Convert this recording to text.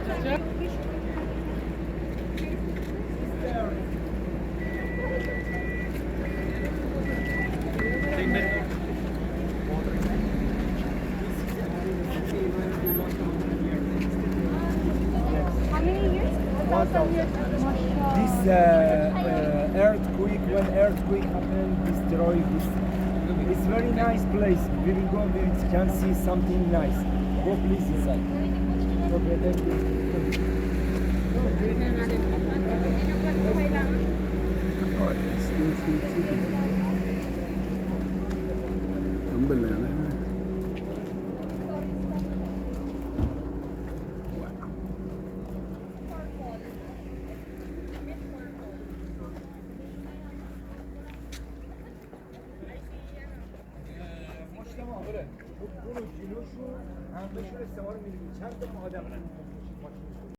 How many years? 1,000. This earthquake, when earthquake happened, destroy this. It's very nice place. We will go there, you can see something nice. Go please inside. Okay, thank you. مشتما آره اون کیلوشو همه شون استعمال می‌کنیم چند تا آدم